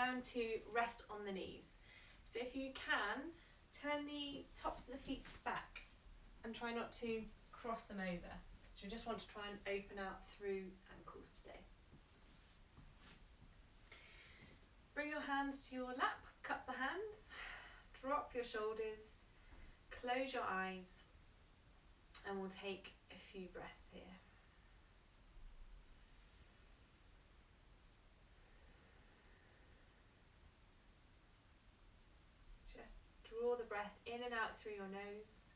down to rest on the knees. So if you can, turn the tops of the feet back and try not to cross them over. So we just want to try and open out through ankles today. Bring your hands to your lap, cup the hands, drop your shoulders, close your eyes, and we'll take a few breaths here. Just draw the breath in and out through your nose.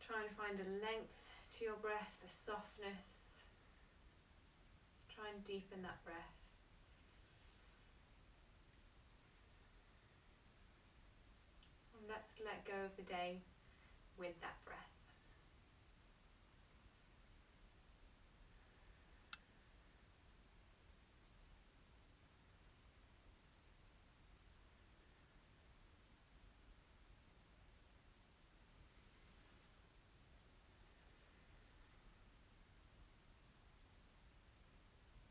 Try and find a length to your breath, a softness. Try and deepen that breath. And let's let go of the day with that breath.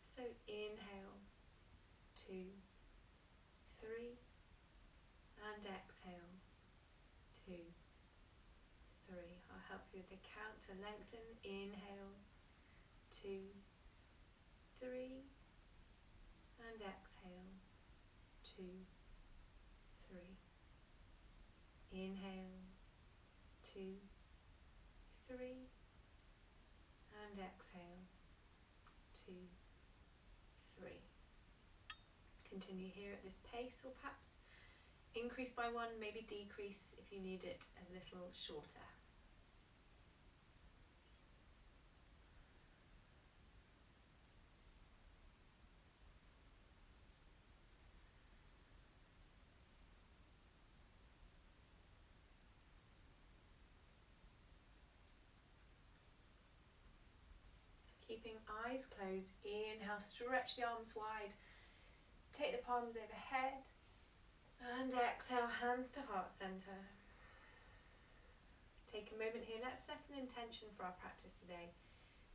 So inhale, 2, 3, and exhale, 2, 3. I'll help you with the count to lengthen. Inhale, 2, 3, and exhale, 2, 3. Inhale, 2, 3, and exhale, 2, 3. Continue here at this pace, or perhaps increase by 1, maybe decrease if you need it a little shorter. Keeping eyes closed, inhale, stretch the arms wide, take the palms overhead, and exhale, hands to heart center. Take a moment here, let's set an intention for our practice today.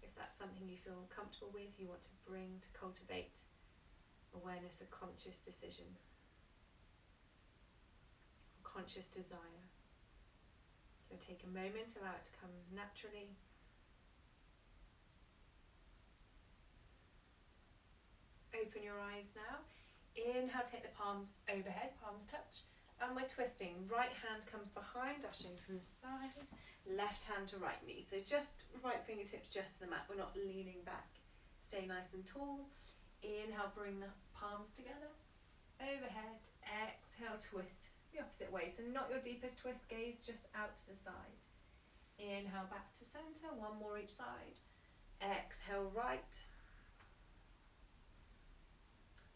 If that's something you feel comfortable with, you want to bring to cultivate awareness, a conscious decision, a conscious desire. So take a moment, allow it to come naturally. Open your eyes now. Inhale, take the palms overhead, palms touch, and we're twisting. Right hand comes behind, I'll show you from the side. Left hand to right knee. So just right fingertips just to the mat. We're not leaning back. Stay nice and tall. Inhale, bring the palms together. Overhead. Exhale, twist the opposite way. So not your deepest twist, gaze just out to the side. Inhale, back to center. One more each side. Exhale, right.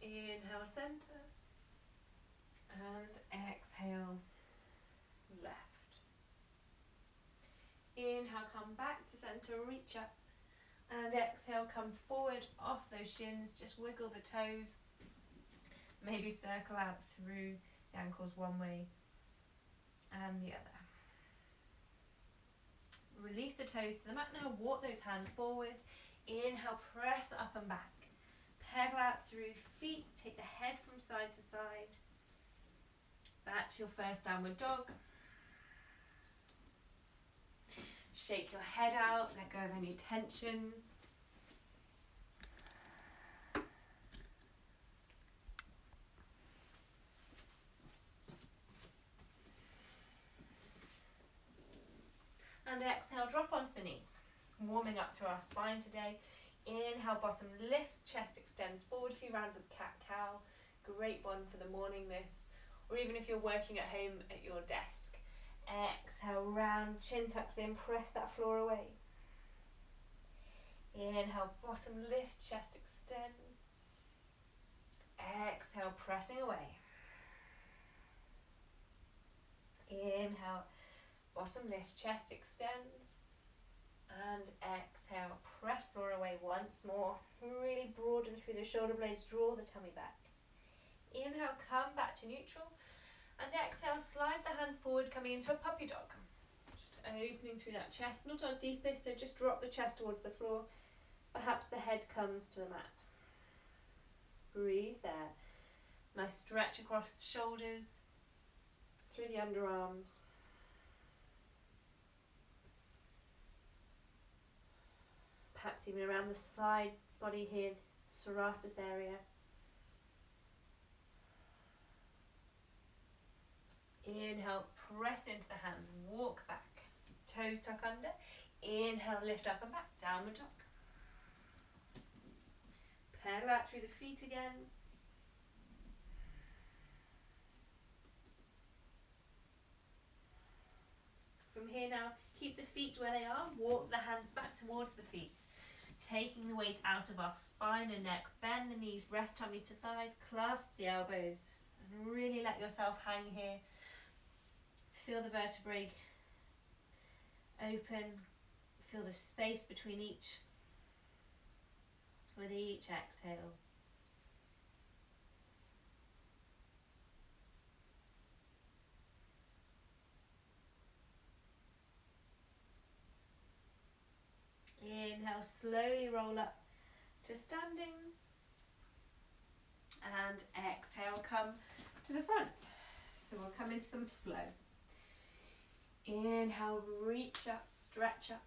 Inhale, center, and exhale, left. Inhale, come back to center, reach up, and exhale, come forward off those shins, just wiggle the toes, maybe circle out through the ankles one way and the other. Release the toes to the mat now, walk those hands forward. Inhale, press up and back. Pedal out through feet, take the head from side to side. Back to your first downward dog. Shake your head out, let go of any tension. And exhale, drop onto the knees. Warming up through our spine today. Inhale, bottom lifts, chest extends forward, a few rounds of cat-cow. Great one for the morning this, or even if you're working at home at your desk. Exhale, round, chin tucks in, press that floor away. Inhale, bottom lift, chest extends. Exhale, pressing away. Inhale, bottom lift, chest extends. And exhale, press floor away once more. Really broaden through the shoulder blades, draw the tummy back. Inhale, come back to neutral. And exhale, slide the hands forward, coming into a puppy dog. Just opening through that chest, not our deepest, so just drop the chest towards the floor. Perhaps the head comes to the mat. Breathe there. Nice stretch across the shoulders, through the underarms. Perhaps even around the side body here, serratus area. Inhale, press into the hands, walk back. Toes tuck under. Inhale, lift up and back, downward dog. Pedal out through the feet again. From here now, keep the feet where they are, walk the hands back towards the feet. Taking the weight out of our spine and neck, bend the knees, rest tummy to thighs, clasp the elbows, and really let yourself hang here. Feel the vertebrae open, feel the space between each with each exhale. Inhale, slowly roll up to standing. And exhale, come to the front. So we'll come into some flow. Inhale, reach up, stretch up.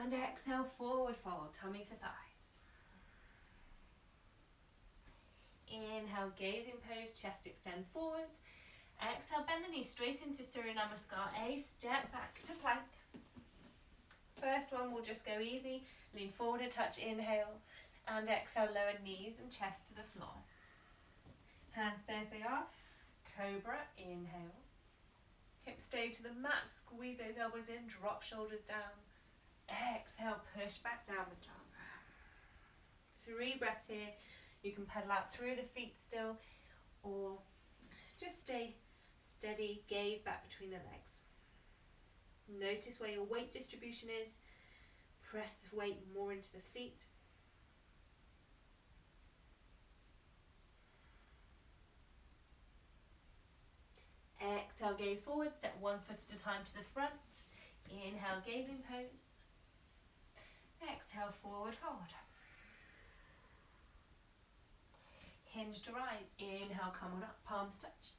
And exhale, forward fold, tummy to thighs. Inhale, gazing pose, chest extends forward. Exhale, bend the knees straight into Surya Namaskar. A step back to plank. First one will just go easy. Lean forward a touch, inhale. And exhale, lower knees and chest to the floor. Hands stay as they are. Cobra, inhale. Hips stay to the mat, squeeze those elbows in, drop shoulders down. Exhale, push back, downward dog. 3 breaths here. You can pedal out through the feet still, or just stay steady, gaze back between the legs. Notice where your weight distribution is. Press the weight more into the feet. Exhale, gaze forward, step 1 foot at a time to the front. Inhale, gazing pose. Exhale, forward fold. Hinge to rise. Inhale, come on up, palms touch.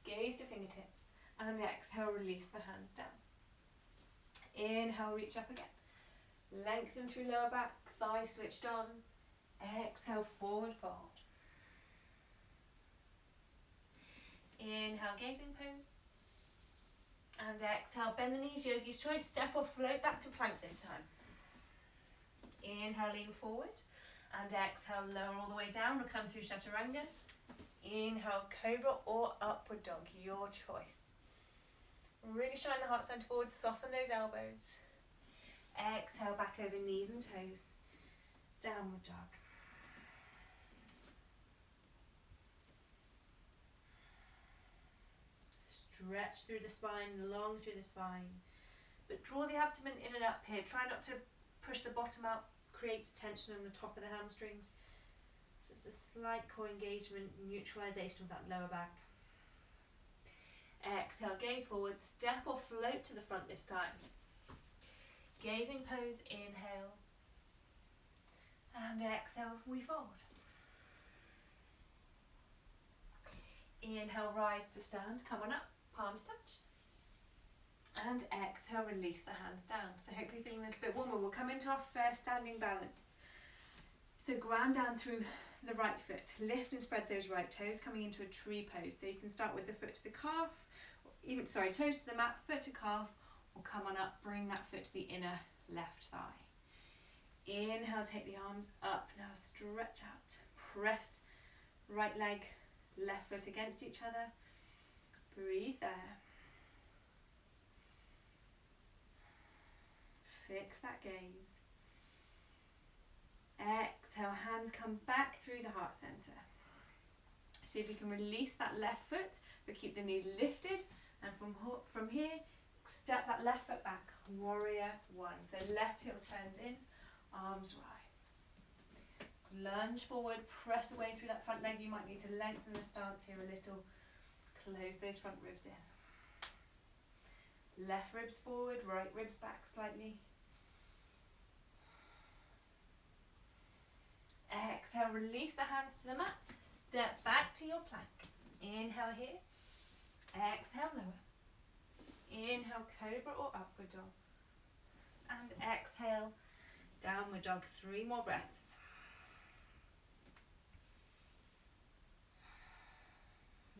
Gaze to fingertips. And exhale, release the hands down. Inhale, reach up again. Lengthen through lower back, thighs switched on. Exhale, forward fold. Inhale, gazing pose. And exhale, bend the knees, yogi's choice. Step or float back to plank this time. Inhale, lean forward. And exhale, lower all the way down or come through chaturanga. Inhale, cobra or upward dog, your choice. Really shine the heart center forward, soften those elbows. Exhale, back over knees and toes. Downward dog. Stretch through the spine, long through the spine. But draw the abdomen in and up here. Try not to push the bottom up, creates tension on the top of the hamstrings. So it's a slight core engagement, neutralization of that lower back. Exhale, gaze forward, step or float to the front this time. Gazing pose, inhale. And exhale, we fold. Inhale, rise to stand, come on up, palms touch. And exhale, release the hands down. So hopefully feeling a little bit warmer. We'll come into our first standing balance. So ground down through the right foot. Lift and spread those right toes, coming into a tree pose. So you can start with the foot to the calf, toes to the mat, foot to calf, or come on up, bring that foot to the inner left thigh. Inhale, take the arms up. Now stretch out. Press right leg, left foot against each other. Breathe there. Fix that gaze. Exhale, hands come back through the heart center. See if you can release that left foot, but keep the knee lifted. And from here, step that left foot back. Warrior 1. So left heel turns in, arms rise. Lunge forward, press away through that front leg. You might need to lengthen the stance here a little. Close those front ribs in. Left ribs forward, right ribs back slightly. Exhale, release the hands to the mat. Step back to your plank. Inhale here. Exhale, lower. Inhale, cobra or upward dog. And exhale, downward dog. 3 more breaths.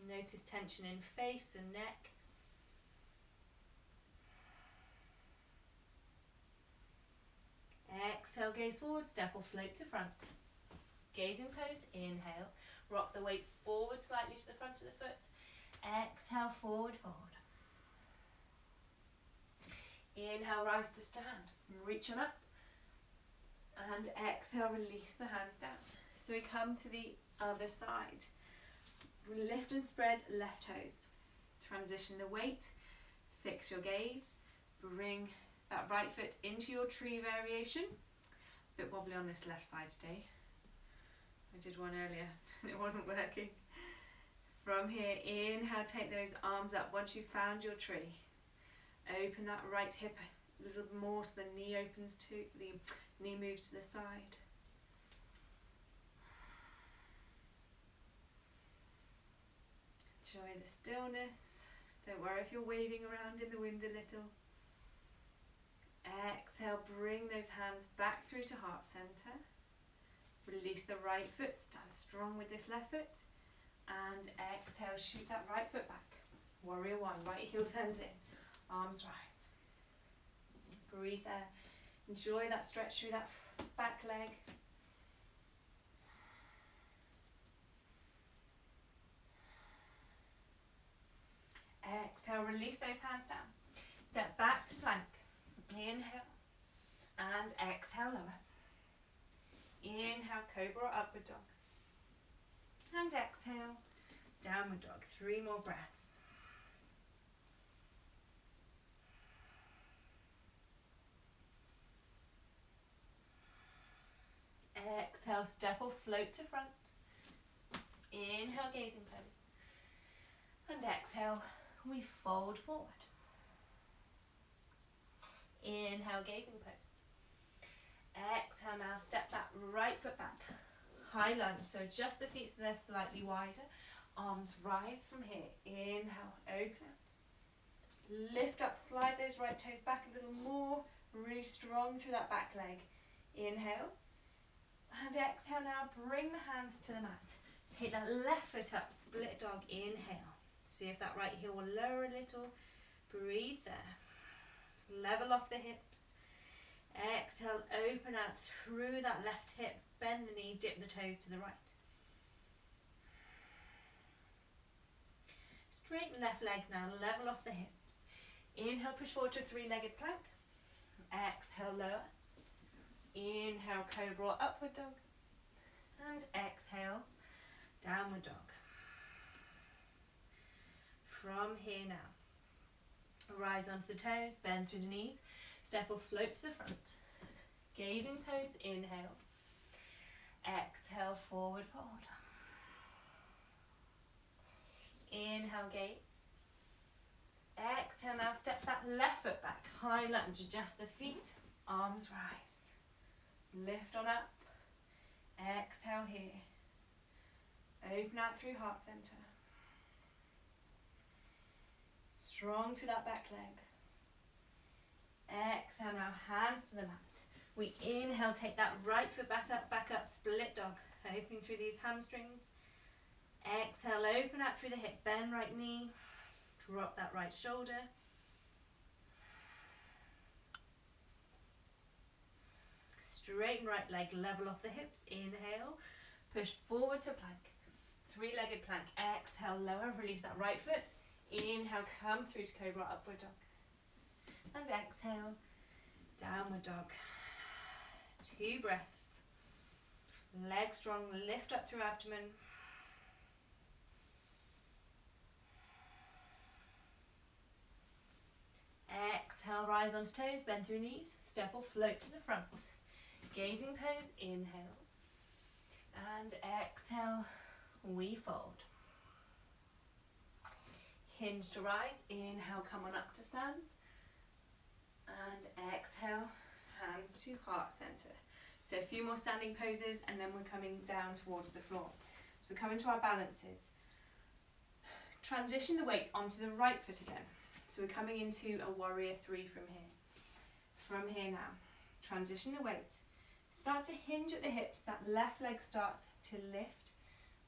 Notice tension in face and neck. Exhale, gaze forward, step or float to front. Gaze in pose, inhale. Rock the weight forward slightly to the front of the foot. Exhale, forward, forward. Inhale, rise to stand. Reach on up. And exhale, release the hands down. So we come to the other side. Lift and spread left toes. Transition the weight. Fix your gaze. Bring that right foot into your tree variation. A bit wobbly on this left side today. I did one earlier and it wasn't working. From here, inhale, take those arms up once you've found your tree. Open that right hip a little more so the knee opens to, the knee moves to the side. Enjoy the stillness. Don't worry if you're waving around in the wind a little. Exhale, bring those hands back through to heart center. Release the right foot, stand strong with this left foot. And exhale, shoot that right foot back. Warrior 1, right heel turns in, arms rise. Breathe there. Enjoy that stretch through that back leg. Exhale, release those hands down. Step back to plank. Inhale and exhale, lower. Inhale, cobra or upward dog. And exhale, downward dog. 3 more breaths. Exhale, step or float to front. Inhale, gazing pose. And exhale, we fold forward. Inhale, gazing pose. Exhale, now step that right foot back. High lunge, so adjust the feet so they're slightly wider. Arms rise from here. Inhale, open out. Lift up, slide those right toes back a little more. Really strong through that back leg. Inhale. And exhale now, bring the hands to the mat. Take that left foot up, split dog, inhale. See if that right heel will lower a little. Breathe there. Level off the hips. Exhale, open out through that left hip. Bend the knee, dip the toes to the right. Straighten left leg now, level off the hips. Inhale, push forward to a 3-legged plank. Exhale, lower. Inhale, cobra or upward dog. And exhale, downward dog. From here now, rise onto the toes, bend through the knees, step or float to the front. Gazing pose, inhale. Exhale, forward fold. Inhale, gaze. Exhale, now step that left foot back. High lunge, adjust the feet, arms rise. Lift on up. Exhale here. Open out through heart center. Strong through that back leg. Exhale now, hands to the mat. We inhale, take that right foot back up, split dog. Opening through these hamstrings. Exhale, open out through the hip, bend right knee. Drop that right shoulder. Straighten right leg, level off the hips. Inhale, push forward to plank. 3-legged plank. Exhale, lower, release that right foot. Inhale, come through to cobra, upward dog. And exhale, downward dog. 2 breaths. Leg strong, lift up through abdomen. Exhale, rise onto toes, bend through knees, step or float to the front. Gazing pose, inhale. And exhale, we fold. Hinge to rise, inhale, come on up to stand. And exhale, hands to heart center. So a few more standing poses and then we're coming down towards the floor. So we're coming to our balances. Transition the weight onto the right foot again. So we're coming into a warrior 3 from here. From here now, transition the weight. Start to hinge at the hips, that left leg starts to lift.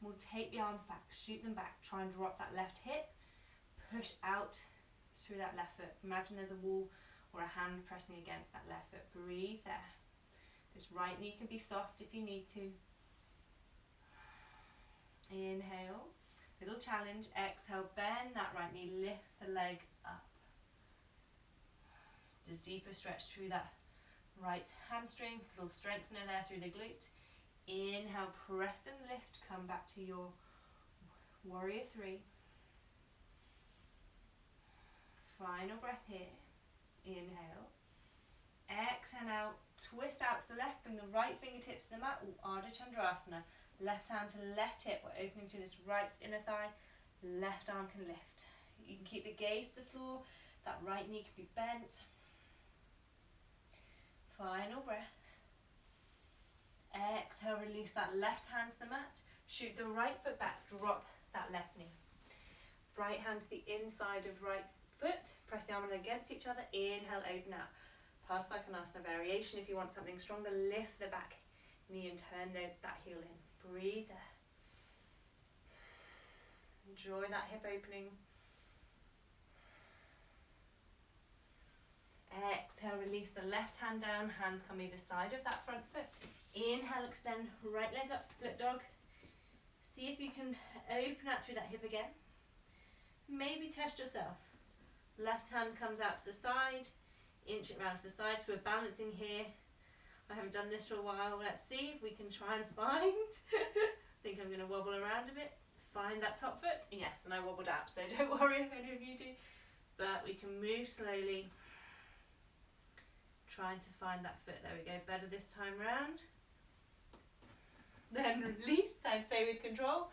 We'll take the arms back, shoot them back, try and drop that left hip, push out through that left foot. Imagine there's a wall or a hand pressing against that left foot. Breathe there. This right knee can be soft if you need to. Inhale, little challenge. Exhale, bend that right knee, lift the leg up. Just deeper stretch through that right hamstring, little strengthener there through the glute. Inhale, press and lift, come back to your warrior 3. Final breath here. Inhale. Exhale now, twist out to the left, bring the right fingertips to the mat, Ardha Chandrasana. Left hand to left hip, we're opening through this right inner thigh, left arm can lift. You can keep the gaze to the floor, that right knee can be bent. Final breath. Exhale, release that left hand to the mat, shoot the right foot back, drop that left knee. Right hand to the inside of right foot, press the arm against each other, inhale, open out. Parsvakonasana variation, if you want something stronger, lift the back knee and turn that heel in. Breathe there. Enjoy that hip opening. Exhale, release the left hand down, hands come either side of that front foot. Inhale, extend, right leg up, split dog. See if you can open out through that hip again. Maybe test yourself. Left hand comes out to the side, inch it round to the side, so we're balancing here. I haven't done this for a while. Let's see if we can try and find. I think I'm going to wobble around a bit. Find that top foot. Yes, and I wobbled out, so don't worry if any of you do. But we can move slowly. Trying to find that foot. There we go. Better this time round. Then release. I'd say with control,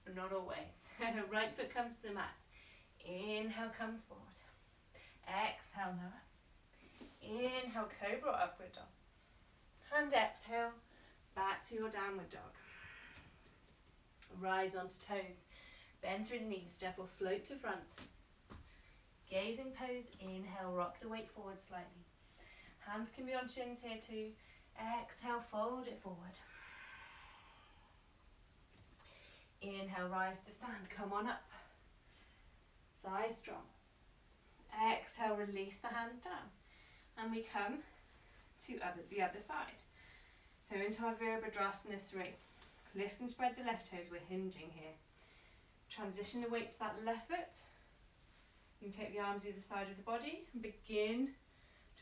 but not always. Right foot comes to the mat. Inhale, comes forward. Exhale, lower. Inhale, cobra, upward dog. And exhale, back to your downward dog. Rise onto toes. Bend through the knees, step or float to front. Gazing pose, inhale, rock the weight forward slightly. Hands can be on shins here too. Exhale, fold it forward. Inhale, rise to stand, come on up. Thighs strong. Exhale, release the hands down. And we come to the other side. So into our Virabhadrasana 3. Lift and spread the left toes, we're hinging here. Transition the weight to that left foot. You can take the arms either side of the body and begin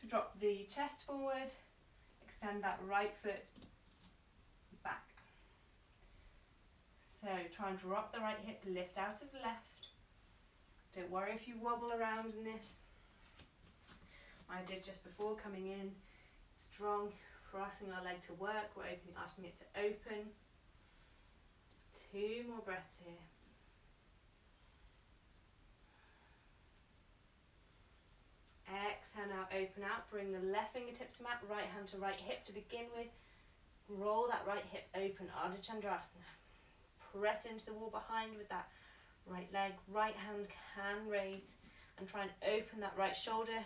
to drop the chest forward. Extend that right foot back. So try and drop the right hip, lift out of the left. Don't worry if you wobble around in this. I did just before, coming in strong, pressing our leg to work, we're asking it to open. 2 more breaths here. Exhale now, open out, bring the left fingertips to mat, right hand to right hip to begin with. Roll that right hip open, Ardha Chandrasana. Press into the wall behind with that right leg, right hand can raise and try and open that right shoulder,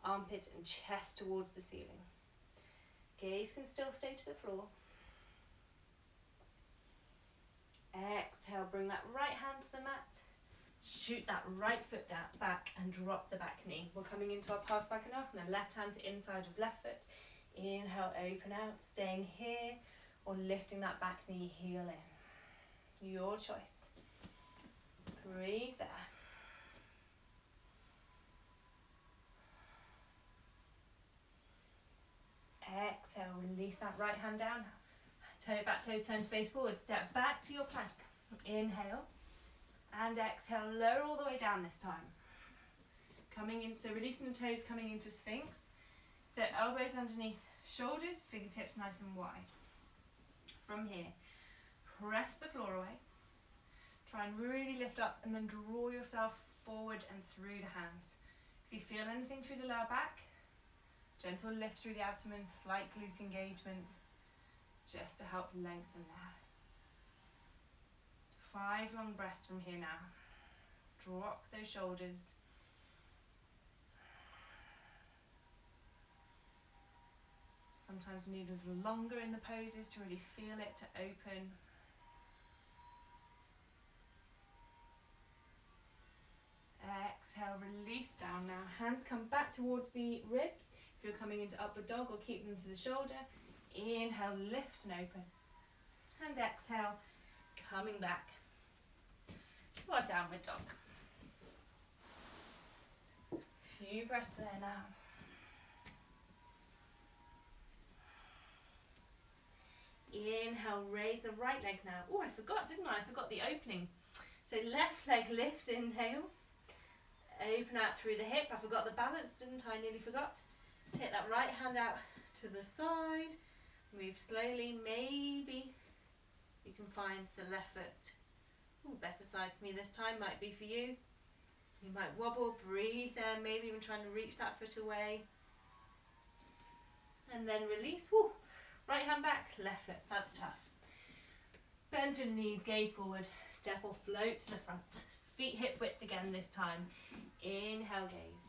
armpit and chest towards the ceiling. Gaze can still stay to the floor. Exhale, bring that right hand to the mat. Shoot that right foot down, back and drop the back knee. We're coming into our Parsvakonasana, left hand to inside of left foot. Inhale, open out, staying here or lifting that back knee, heel in. Your choice. Breathe there. Exhale, release that right hand down. Back toes turn to face forward. Step back to your plank. Inhale. And exhale, lower all the way down this time. Coming in, so releasing the toes, coming into Sphinx. So elbows underneath shoulders, fingertips nice and wide. From here, press the floor away. Try and really lift up and then draw yourself forward and through the hands. If you feel anything through the lower back, gentle lift through the abdomen, slight glute engagement. just to help lengthen there. 5 long breaths from here now. Drop those shoulders. Sometimes we need a little longer in the poses to really feel it, to open. Exhale, release down now. Hands come back towards the ribs. If you're coming into upward dog, or keep them to the shoulder. Inhale, lift and open. And exhale, coming back to our downward dog. Few breaths there now. Inhale, raise the right leg now. Oh, I forgot, didn't I? I forgot the opening. So left leg lifts, inhale. Open out through the hip. I forgot the balance, didn't I? Nearly forgot. Take that right hand out to the side. Move slowly. Maybe you can find the left foot. Ooh, better side for me this time. Might be for you. You might wobble, breathe there. Maybe even trying to reach that foot away. And then release. Woo. Right hand back, left foot. That's tough. Bend through the knees, gaze forward. Step or float to the front. Feet hip width again this time. Inhale, gaze.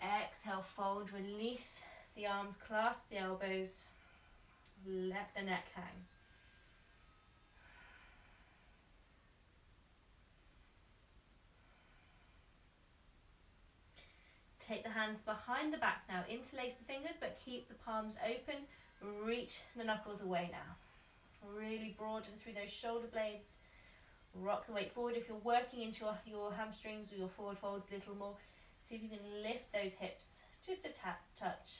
Exhale, fold, release the arms, clasp the elbows. Let the neck hang. Take the hands behind the back now. Interlace the fingers, but keep the palms open. Reach the knuckles away now. Really broaden through those shoulder blades. Rock the weight forward. If you're working into your hamstrings or your forward folds a little more, see if you can lift those hips just a touch.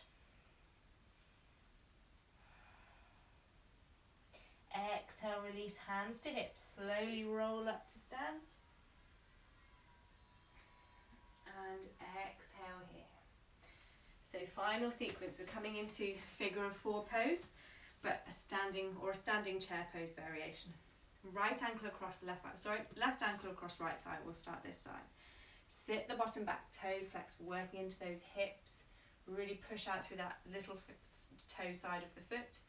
Exhale, release hands to hips. Slowly roll up to stand. And exhale here. So final sequence, we're coming into figure of 4 pose, but a standing chair pose variation. Right ankle across left ankle across right thigh. We'll start this side. Sit the bottom back, toes flex, working into those hips. Really push out through that little toe side of the foot.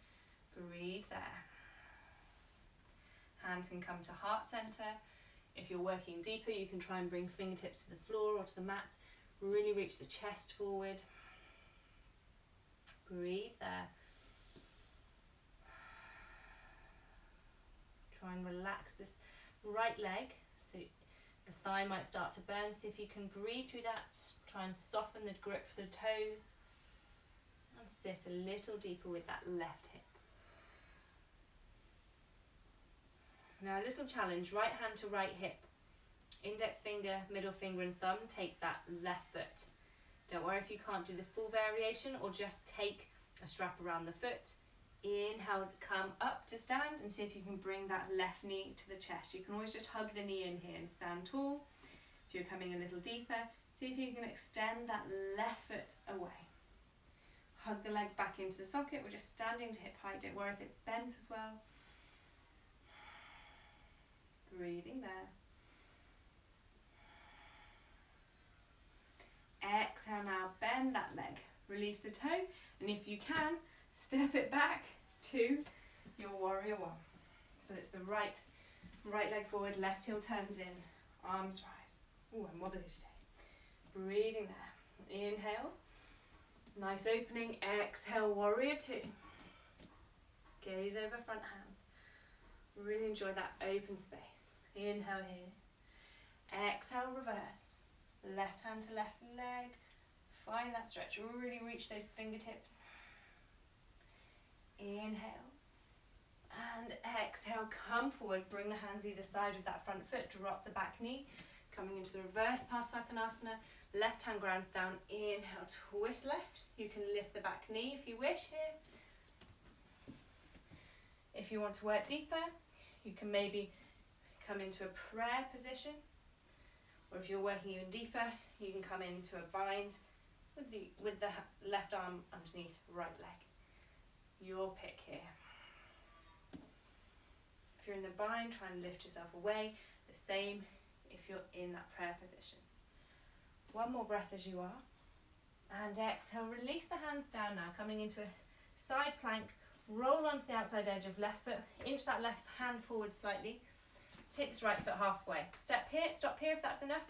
Breathe there. Hands can come to heart center. If you're working deeper, you can try and bring fingertips to the floor or to the mat. Really reach the chest forward. Breathe there. Try and relax this right leg. So the thigh might start to burn. See if you can breathe through that. Try and soften the grip for the toes. And sit a little deeper with that left hip. Now a little challenge, right hand to right hip. Index finger, middle finger and thumb, take that left foot. Don't worry if you can't do the full variation, or just take a strap around the foot. Inhale, come up to stand and see if you can bring that left knee to the chest. You can always just hug the knee in here and stand tall. If you're coming a little deeper, see if you can extend that left foot away. Hug the leg back into the socket. We're just standing to hip height. Don't worry if it's bent as well. Breathing there. Exhale now, bend that leg. Release the toe, and if you can, step it back to your warrior 1. So it's the right leg forward, left heel turns in, arms rise. Ooh, I'm wobbly today. Breathing there. Inhale. Nice opening. Exhale, warrior 2. Gaze over front hand. Really enjoy that open space. Inhale here. Exhale, reverse. Left hand to left leg. Find that stretch. Really reach those fingertips. Inhale. And exhale, come forward. Bring the hands either side of that front foot. Drop the back knee. Coming into the reverse Parsvakonasana. Left hand grounds down. Inhale, twist left. You can lift the back knee if you wish here. If you want to work deeper, you can maybe come into a prayer position. Or if you're working even deeper, you can come into a bind with the left arm underneath right leg. Your pick here. If you're in the bind, try and lift yourself away. The same if you're in that prayer position. One more breath as you are. And exhale, release the hands down now, coming into a side plank, Roll onto the outside edge of left foot, inch that left hand forward slightly. Take this right foot halfway. Step here, stop here if that's enough,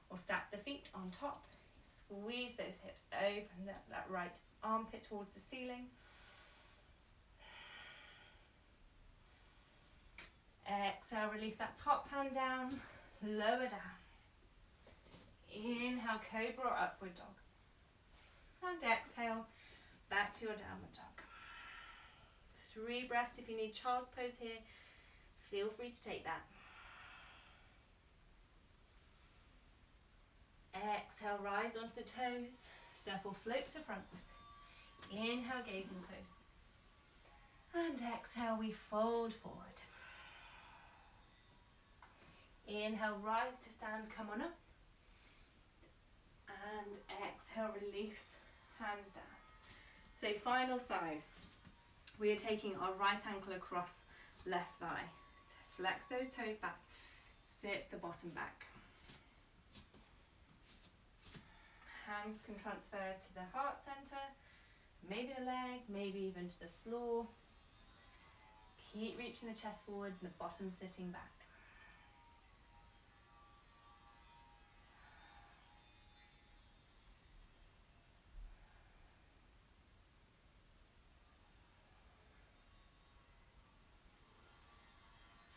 or stack the feet on top. Squeeze those hips, open that right armpit towards the ceiling. Exhale, release that top hand down, lower down. Inhale, cobra or upward dog. And exhale, back to your downward dog. 3 breaths. If you need child's pose here, feel free to take that. Exhale, rise onto the toes, step or float to front. Inhale, gazing pose. And exhale, we fold forward. Inhale, rise to stand, come on up. And exhale, release, hands down. So final side. We are taking our right ankle across left thigh. To flex those toes back, sit the bottom back. Hands can transfer to the heart center, maybe the leg, maybe even to the floor. Keep reaching the chest forward and the bottom sitting back.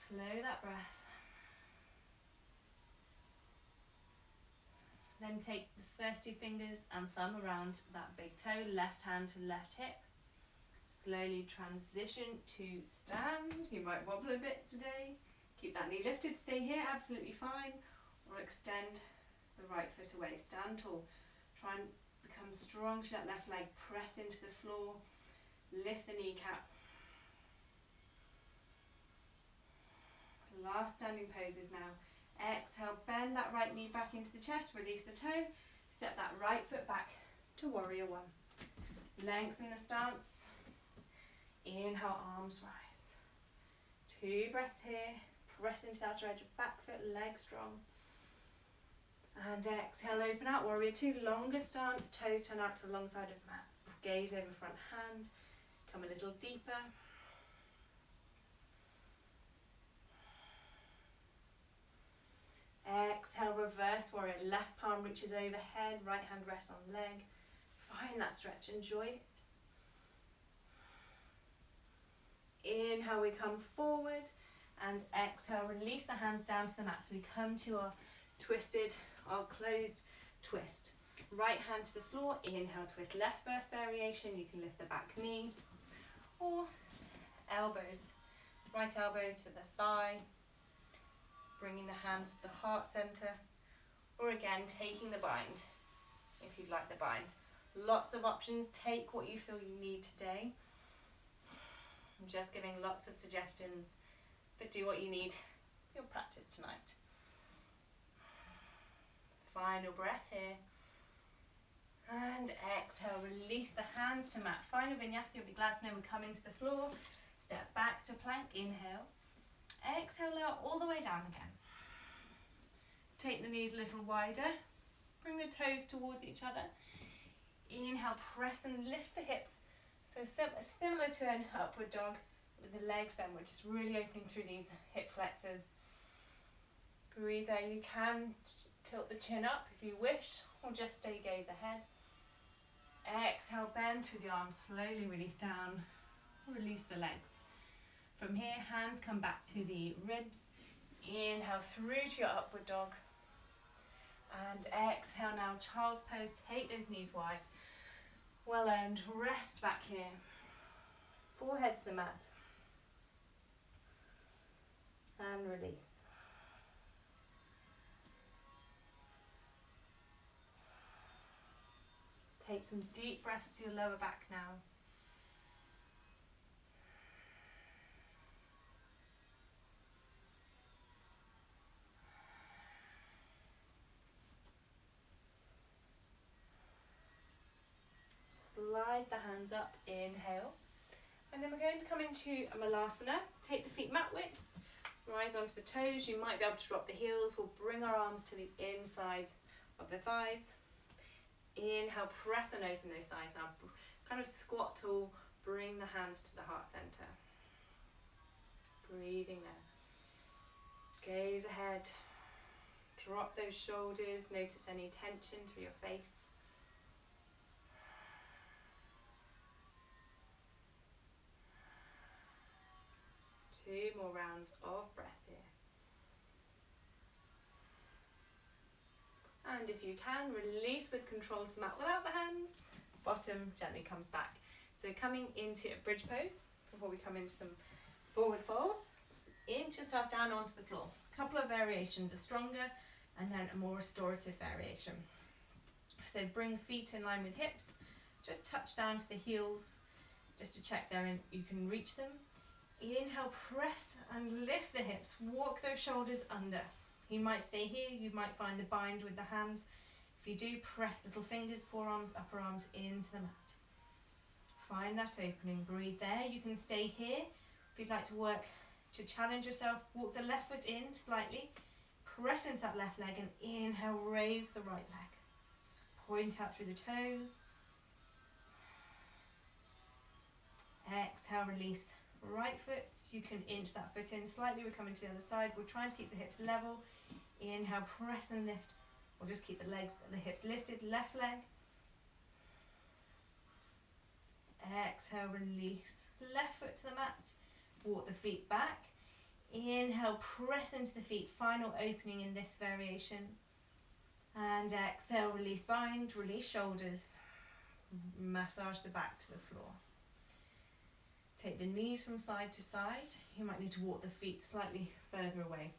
Slow that breath. Then take the first 2 fingers and thumb around that big toe, left hand to left hip. Slowly transition to stand. You might wobble a bit today. Keep that knee lifted, stay here, absolutely fine. Or extend the right foot away, stand tall. Try and become strong to that left leg, press into the floor, lift the kneecap. Last standing poses now. Exhale, bend that right knee back into the chest, release the toe, step that right foot back to warrior 1. Lengthen the stance. Inhale, arms rise. 2 breaths here. Press into the outer edge of back foot, leg strong. And exhale, open out, warrior 2, longer stance, toes turn out to the long side of mat. Gaze over front hand, come a little deeper. Exhale, reverse warrior. Left palm reaches overhead, right hand rests on leg. Find that stretch, enjoy it. Inhale, we come forward, and exhale, release the hands down to the mat. So we come to our twisted, our closed twist. Right hand to the floor, inhale, twist left first variation. You can lift the back knee, or elbows. Right elbow to the thigh. Bringing the hands to the heart center, or again taking the bind if you'd like the bind. Lots of options, take what you feel you need today. I'm just giving lots of suggestions, but do what you need for your practice tonight. Final breath here. And exhale, release the hands to mat. Final vinyasa, you'll be glad to know we're coming to the floor. Step back to plank, inhale. Exhale, lower all the way down again. Take the knees a little wider. Bring the toes towards each other. Inhale, press and lift the hips. So similar to an upward dog with the legs then, we're just really opening through these hip flexors. Breathe there. You can tilt the chin up if you wish, or just stay gaze ahead. Exhale, bend through the arms, slowly release down. Release the legs. From here, hands come back to the ribs. Inhale through to your upward dog. And exhale now, child's pose. Take those knees wide. Well earned. Rest back here. Forehead to the mat. And release. Take some deep breaths to your lower back now. Slide the hands up, inhale. And then we're going to come into a malasana. Take the feet mat width, rise onto the toes. You might be able to drop the heels. We'll bring our arms to the inside of the thighs. Inhale, press and open those thighs now. Kind of squat tall, bring the hands to the heart center. Breathing there. Gaze ahead. Drop those shoulders. Notice any tension through your face. Two more rounds of breath here. And if you can, release with control to the mat without the hands. Bottom gently comes back. So coming into a bridge pose before we come into some forward folds. Inch yourself down onto the floor. A couple of variations, a stronger and then a more restorative variation. So bring feet in line with hips. Just touch down to the heels just to check you can reach them. Inhale, press and lift the hips. Walk those shoulders under. You might stay here, you might find the bind with the hands. If you do, press little fingers, forearms, upper arms into the mat. Find that opening, breathe there. You can stay here. If you'd like to work to challenge yourself, walk the left foot in slightly, press into that left leg and inhale, raise the right leg. Point out through the toes. Exhale, release. Right foot, you can inch that foot in slightly. We're coming to the other side. We're trying to keep the hips level. Inhale, press and lift. Or just keep the hips lifted. Left leg. Exhale, release. Left foot to the mat. Walk the feet back. Inhale, press into the feet. Final opening in this variation. And exhale, release bind, release shoulders. Massage the back to the floor. Take the knees from side to side. You might need to walk the feet slightly further away.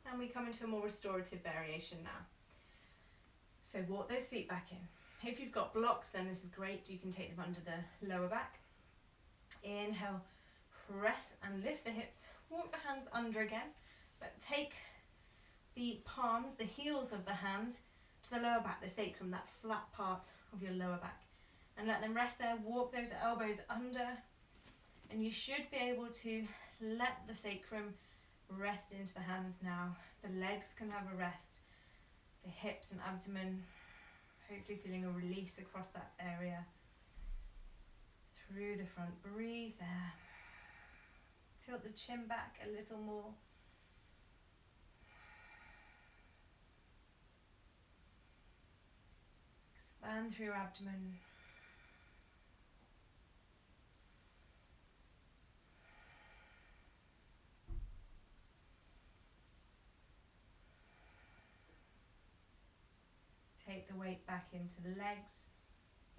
And we come into a more restorative variation now. So walk those feet back in. If you've got blocks, then this is great. You can take them under the lower back. Inhale, press and lift the hips. Walk the hands under again, but take the palms, the heels of the hand to the lower back, the sacrum, that flat part of your lower back. And let them rest there. Walk those elbows under. And you should be able to let the sacrum rest into the hands now. The legs can have a rest. The hips and abdomen, hopefully feeling a release across that area. Through the front, breathe there. Tilt the chin back a little more. Expand through your abdomen. Take the weight back into the legs.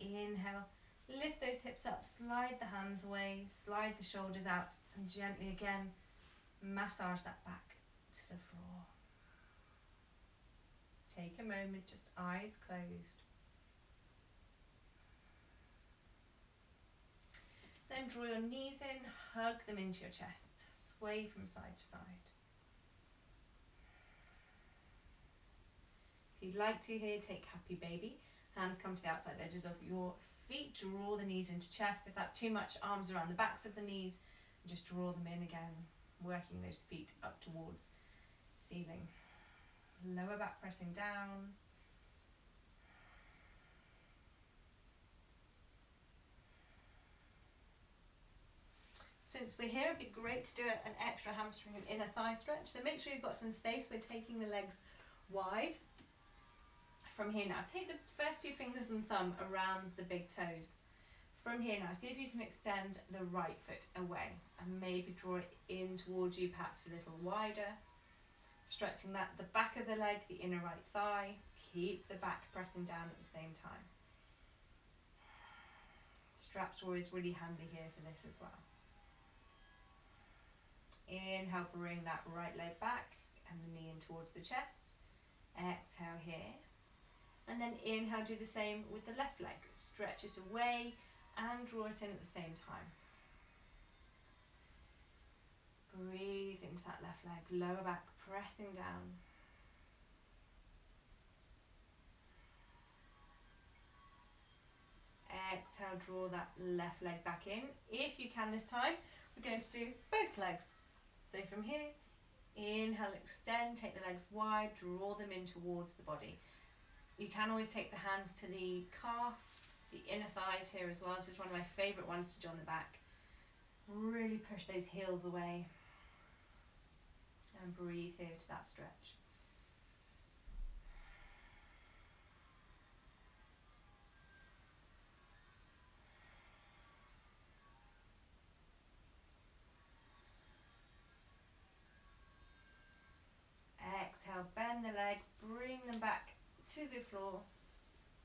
Inhale, lift those hips up, slide the hands away, slide the shoulders out, and gently again massage that back to the floor. Take a moment, just eyes closed. Then draw your knees in, hug them into your chest, sway from side to side. If you'd like to here, take happy baby. Hands come to the outside edges of your feet, draw the knees into chest. If that's too much, arms around the backs of the knees, and just draw them in again, working those feet up towards ceiling. Lower back pressing down. Since we're here, it'd be great to do an extra hamstring and inner thigh stretch. So make sure you've got some space. We're taking the legs wide. From here now, take the first two fingers and thumb around the big toes. From here now, see if you can extend the right foot away and maybe draw it in towards you, perhaps a little wider. Stretching the back of the leg, the inner right thigh. Keep the back pressing down at the same time. Straps are always really handy here for this as well. Inhale, bring that right leg back and the knee in towards the chest. Exhale here. And then inhale, do the same with the left leg. Stretch it away and draw it in at the same time. Breathe into that left leg, lower back, pressing down. Exhale, draw that left leg back in. If you can this time, we're going to do both legs. So from here, Inhale, extend, take the legs wide, draw them in towards the body. You can always take the hands to the calf, the inner thighs here as well. This is one of my favourite ones to do on the back. Really push those heels away and breathe here to that stretch. Exhale, bend the legs, bring them back to the floor.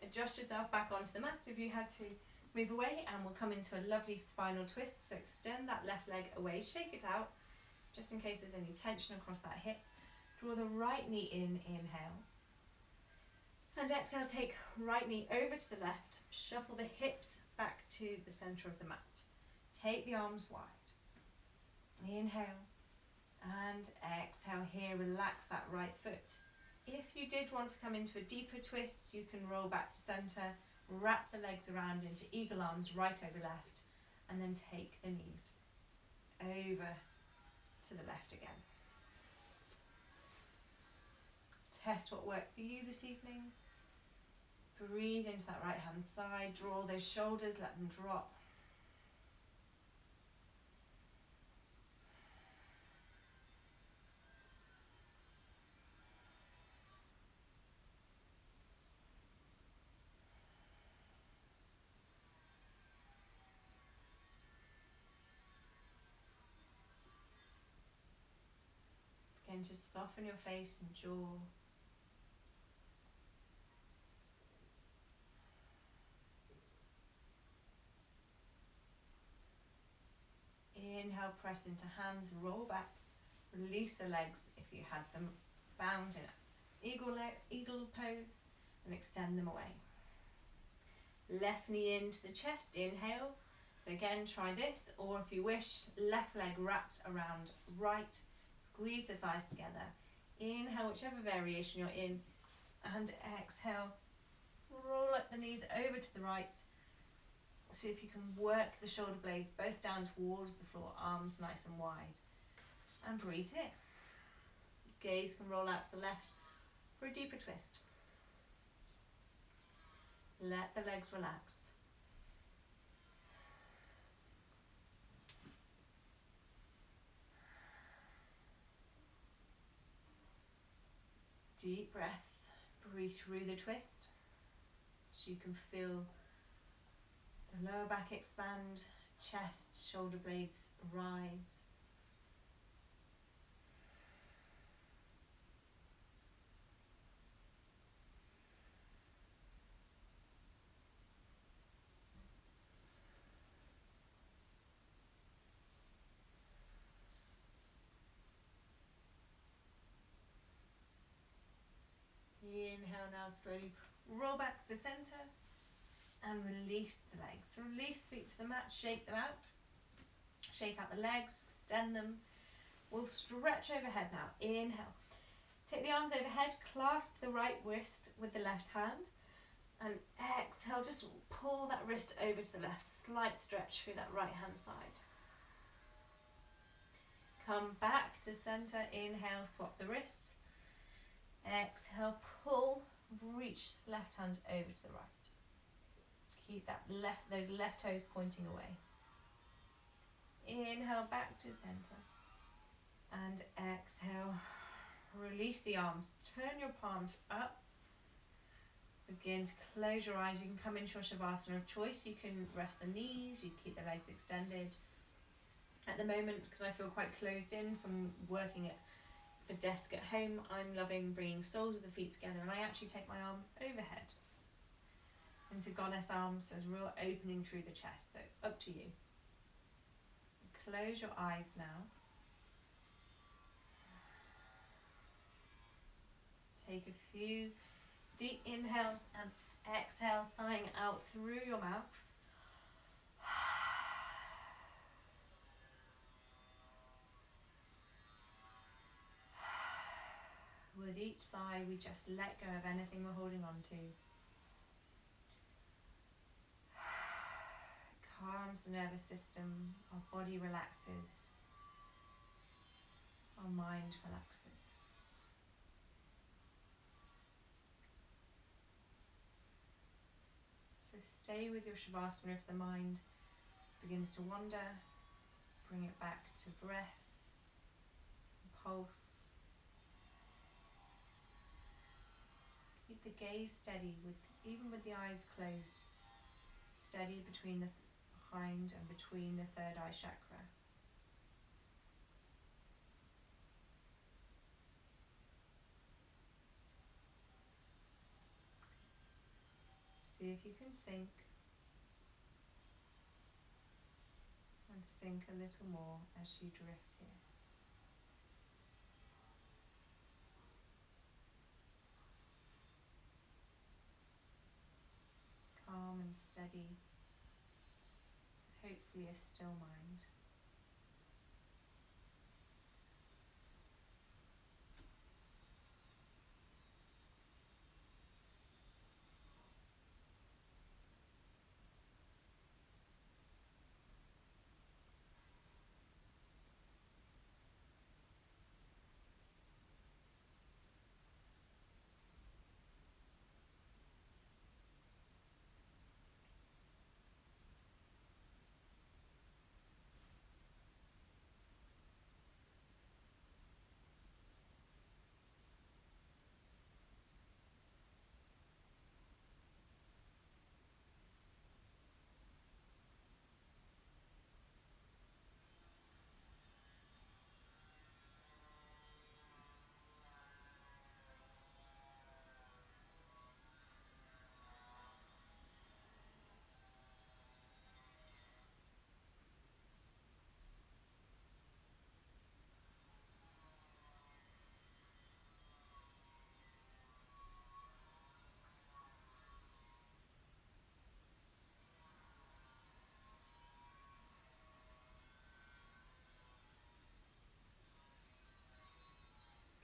Adjust yourself back onto the mat if you had to move away, and we'll come into a lovely spinal twist. So extend that left leg away, shake it out, just in case there's any tension across that hip. Draw the right knee in, inhale. And exhale, take right knee over to the left, shuffle the hips back to the centre of the mat. Take the arms wide. Inhale. And exhale here, relax that right foot. If you did want to come into a deeper twist, you can roll back to centre, wrap the legs around into eagle arms, right over left, and then take the knees over to the left again. Test what works for you this evening. Breathe into that right hand side, draw those shoulders, let them drop. Begin to soften your face and jaw. Inhale, press into hands, roll back, release the legs if you had them bound in eagle pose, and extend them away. Left knee into the chest, inhale. So again, try this, or if you wish, left leg wrapped around right, squeeze the thighs together. Inhale, whichever variation you're in, and exhale, roll up the knees over to the right. See if you can work the shoulder blades both down towards the floor, arms nice and wide. And breathe here. Gaze can roll out to the left for a deeper twist. Let the legs relax. Deep breaths. Breathe through the twist so you can feel the lower back expand, chest, shoulder blades rise. Inhale now, slowly roll back to centre and release the legs. Release feet to the mat, shake them out. Shake out the legs, extend them. We'll stretch overhead now. Inhale. Take the arms overhead, clasp the right wrist with the left hand, and exhale, just pull that wrist over to the left. Slight stretch through that right hand side. Come back to centre. Inhale, swap the wrists. Exhale, pull, reach left hand over to the right. Keep that those left toes pointing away. Inhale, back to centre. And exhale, release the arms. Turn your palms up. Begin to close your eyes. You can come into your Shavasana of choice. You can rest the knees, you keep the legs extended. At the moment, because I feel quite closed in from working at the desk at home, I'm loving bringing soles of the feet together, and I actually take my arms overhead into goddess arms. There's a real opening through the chest, so it's up to you. Close your eyes now. Take a few deep inhales and exhales, sighing out through your mouth. With each sigh, we just let go of anything we're holding on to. Calms the nervous system, our body relaxes, our mind relaxes. So stay with your Shavasana. If the mind begins to wander, bring it back to breath, pulse. Keep the gaze steady, even with the eyes closed, steady between behind and between the third eye chakra. See if you can sink and sink a little more as you drift here. Calm and steady, hopefully a still mind.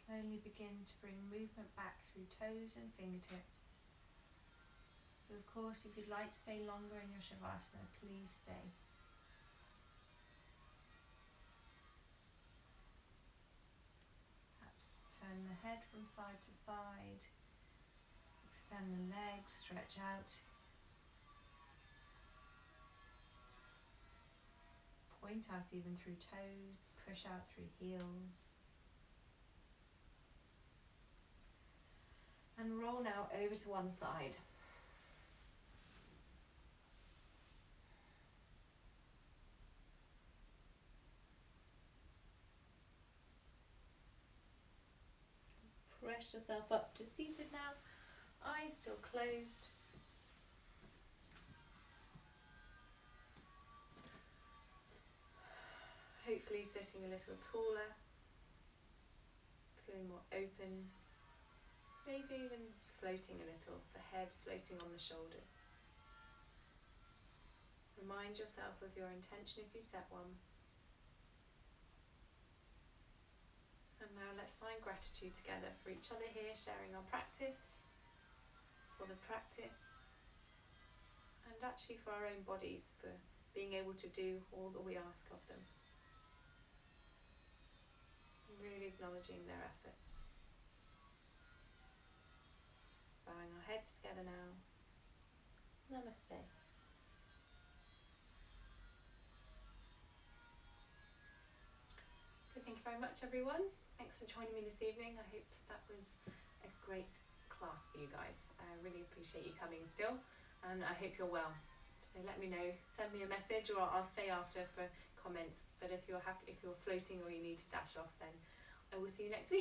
Slowly begin to bring movement back through toes and fingertips. But of course, if you'd like to stay longer in your Shavasana, please stay. Perhaps turn the head from side to side, extend the legs, stretch out. Point out even through toes, push out through heels. And roll now over to one side. Press yourself up to seated now, eyes still closed. Hopefully sitting a little taller, feeling more open, maybe even floating a little, the head floating on the shoulders. Remind yourself of your intention if you set one. And now let's find gratitude together for each other here, sharing our practice, for the practice, and actually for our own bodies, for being able to do all that we ask of them. Really acknowledging their efforts. Bowing our heads together now. Namaste. So thank you very much, everyone. Thanks for joining me this evening. I hope that was a great class for you guys. I really appreciate you coming still, and I hope you're well. So let me know, send me a message, or I'll stay after for comments. But if you're happy, if you're floating or you need to dash off, then I will see you next week.